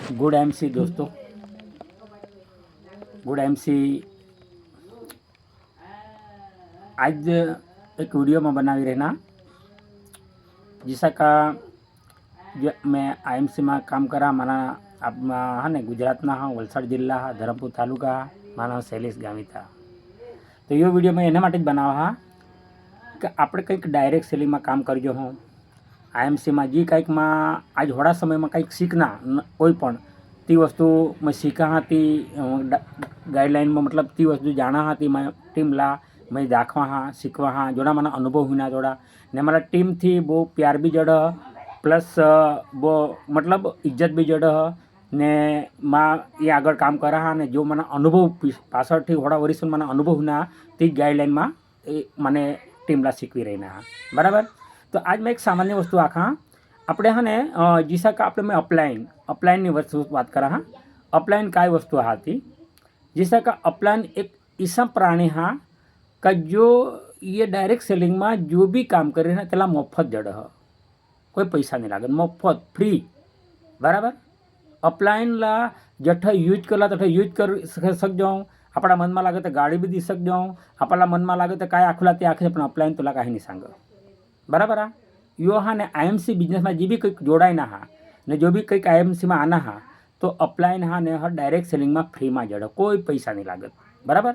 Good MC दोस्तों, good MC आज एक वीडियो में बनावी रहना जिसा का जो मैं आईएमसी में काम करा मारा आप हाँ ने गुजरात ना हाँ वलसाड जिला हाँ धरमपुर तालुका मारा शैलेष गामिता। तो ये वीडियो मैं एना माटे ज बनावा हाँ कि आपणे कंईक डायरेक्ट सेलिंग में काम करजो हूँ आईएमसी में जी कंईक में आज थोड़ा समय में कंईक सीखना कोई पण ती वस्तु मैं सीखा हाँ ती गाइडलाइन में मतलब ती वस्तु जाना हाँ ती मैं टीम ला मैं दाखवा हाँ सीखवा हाँ जोड़ा मना अनुभव हुना जोड़ा ने मारा टीम थी वो प्यार भी जड़ प्लस वो मतलब इज्जत भी जड़ ने माँ ये आगे काम करा हाँ ने जो मना अनुभव पासळ थी थोड़ा वर्ष मना अनुभव हुना ती गाइडलाइन में मैंने टीम ला सीखवी रहीना हाँ बराबर। तो आज मैं एक सामान्य वस्तु आखा આપણે હા ને જીસા का આપણે मैं अपलाइन वस्तु बात करा हाँ अपलाइन काय वस्तु हाथी जिसा का अपलाइन एक ऐसा प्राणी हाँ का जो ये डायरेक्ट सेलिंग में जो भी काम करे ना तेला मफत जड़ है, कोई पैसा नहीं लागे, मफत फ्री बराबर। अपलाइन ला जठ यूज करला तठ यूज कर सक जाऊँ, अपना मन में लगे तो गाड़ी भी दी सक जाऊँ, अपना मन में लगे तो काय आखला ते आखे पण अपलाइन तुला काही नहीं सांग बराबर। आ यो हाँ ने आईएमसी बिजनेस में जी भी कंईक जोड़ाई ना हाँ ने जो भी कंईक आईएमसी में आना हाँ तो अपलाइन हाँ ने हर डायरेक्ट सेलिंग में फ्री में जड़ कोई पैसा नहीं लागत बराबर।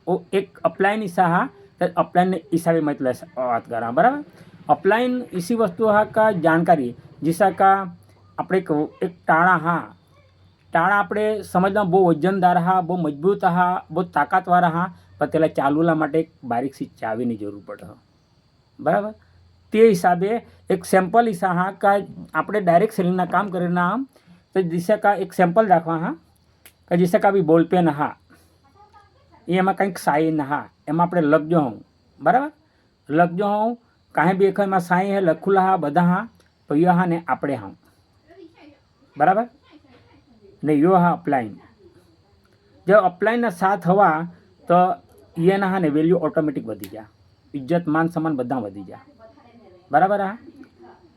वो एक अपलाइन ईसा हाँ तो अपलाइन ने हिसाबे मैं बात करा बराबर। अपलाइन इसी वस्तु हाँ का जानकारी जिसा का अपने एक टाणा हाँ टाणा अपने समझना बहुत वजनदार हाँ बहुत मजबूत हाँ बहुत ताकतवार हाँ पर तेला चालूला माटे एक बारीक सी चावीनी जरूर पड़े बराबर। ते हिसाबे एक सैम्पल ईसा हाँ का आपणे डायरेक्ट सेलिंग काम करेना तो जिसे का एक सैम्पल दाखवा हाँ का जिसे का भी बॉलपेन हाँ ये एम कंईक साइन हाँ एम आप लखजो हूँ बराबर, लखजो हूँ कहीं भी एक में साई है लखुला हाँ बधा हाँ तो यो हाँ ने आपणे हाँ बराबर ने यो हाँ अपलाइन जब अपलाइन ना साथ हवा तो ये ना हाँ ने वेल्यू ऑटोमेटिक वधी जा, इज्जत मान सम्मान बधा वधी जा बराबर। हाँ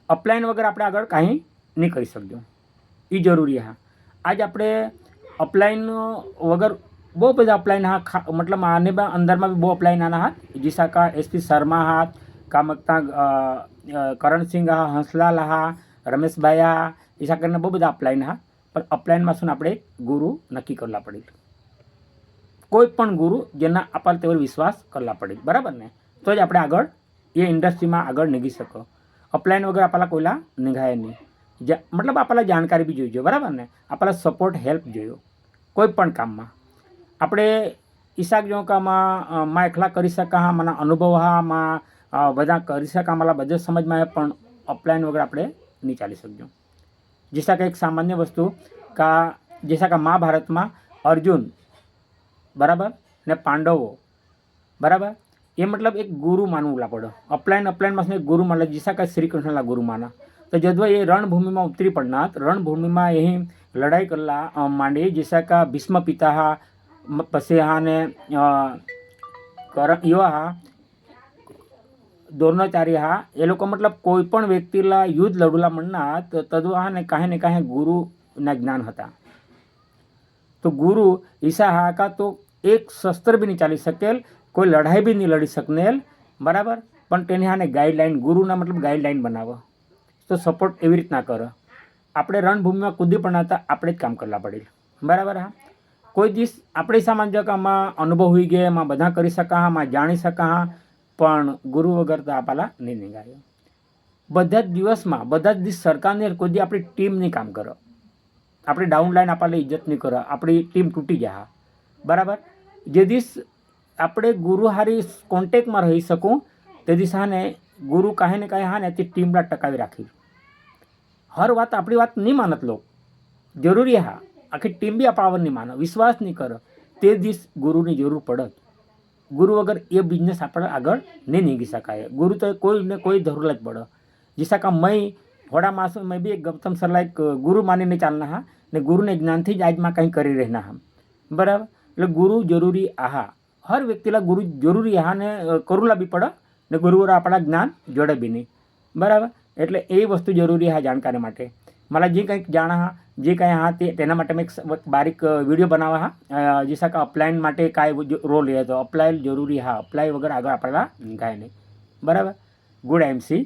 अपलाइन वगैरह આપણે આગળ કાંઈ નહીં કરી શકજો એ જરૂરી હા। आज આપણે अपलाइन वगैरह बहुत બધા अपलाइन हाँ मतलब आने अंदर में भी बहुत अपलाइन आना हाथ जिसा का एसपी शर्मा हाथ कामकता करण सिंह हाँ हंसलाल हाँ रमेश भाई हाँ ईसा करने बहुत બધા अपलाइन हाँ पर अपलाइन में શું આપણે गुरु नक्की करला पड़े, कोई पण गुरु जेना आपने तेवर विश्वास करला पड़े बराबर ने तो ज આપણે આગળ ये इंडस्ट्री में आगे निगी सको। अपलाइन वगैरह आपला कोईला निघाए नहीं मतलब आपला जानकारी भी जोईजो बराबर ने आपला सपोर्ट हेल्प जोयो कोई पण काम में आपणे ईसाक जो का मां एकला करी सका हाँ मना अनुभव हाँ मां बधा करी सका मला बजे समझ में आए पण अपलाइन वगैरह आपणे नहीं चाली सकजो। जैसा कि एक सामान्य वस्तु का जैसा का महाभारत में अर्जुन बराबर ने पांडवों बराबर ये मतलब एक गुरु मानवला पड़ो अपलाइन में एक गुरु मान जिसा का श्री कृष्ण गुरु माना तो जब ये रणभूमि में उतरी पड़ना रणभूमि में यही लड़ाई करला मांडी जिसा का भीष्म पिता हा पसे हाँ ने यो हा द्रोणाचार्य हाँ ये लोग मतलब कोईपण व्यक्तिला युद्ध लड़ूला म्हणना तो तदु हाँ ने काहे गुरु ना ज्ञान हता तो गुरु ईसा हा का तो एक शस्त्र भी नहीं चाली सकेल कोई लड़ाई भी नहीं लड़ी सकनेल बराबर पण तेने हाँ ने गाइडलाइन गुरुना मतलब गाइडलाइन बनाव तो सपोर्ट एवी रीतना कर आपणे रणभूमि में कूदी पण था आपणे ज काम करला पड़े बराबर। हाँ कोई दिवस आपणे सामान जो मां अनुभव हुई गए मां बधा करी सका हाँ मां जाणी सका हाँ पण गुरु वगर तो आपला नहीं निघायो बधा दिवस में बधा दिवस सरकार ने कोई दी आपणी टीम नहीं काम करो आपणी डाउनलाइन आपने इज्जत नहीं करो आपणी टीम तूटी जा बराबर। जे दिवस આપણે ગુરુ હારી કોન્ટેક્ટમાં રહી શકું તે દિવસ હાને ગુરુ કાંઈ ને કાંઈ હાને તે ટીમला ટકાવી રાખી हर बात अपनी बात नहीं मानत लोग जरूरी है आखिर टीम भी पावर नहीं मानो विश्वास नहीं करो ते दिवस गुरु की जरूर पड़त गुरु वगर ये बिजनेस आप आगे नहीं निगी सकाय गुरु तो कोई ने कोई जरूर ज पड़ो जिसा का मैं थोड़ा मास मैं भी एक गौतम सरला एक गुरु मानी नहीं चलना हाँ ने गुरु ने ज्ञान थी आज में कहीं करी रहना हम बराबर એટલે गुरु जरूरी आहा हर व्यक्तिला गुरु जरूरी यहाँ ने करूला भी पड़े ने गुरुवर अपना ज्ञान जोड़े भी नहीं बराबर एटले ए वस्तु जरूरी है जानकारी माटे मला जे કંઈક જાણ હા જે કંઈ હા તેના માટે મેં એક બારીક વિડીયો બનાવવા હા જેસા કે અપલાઈન માટે કાંઈ રોલ લે તો અપ્લાય જરૂરી હા અપ્લાય વગર આગળ આપણા કાંઈ નહીં બરાબર. Good MC.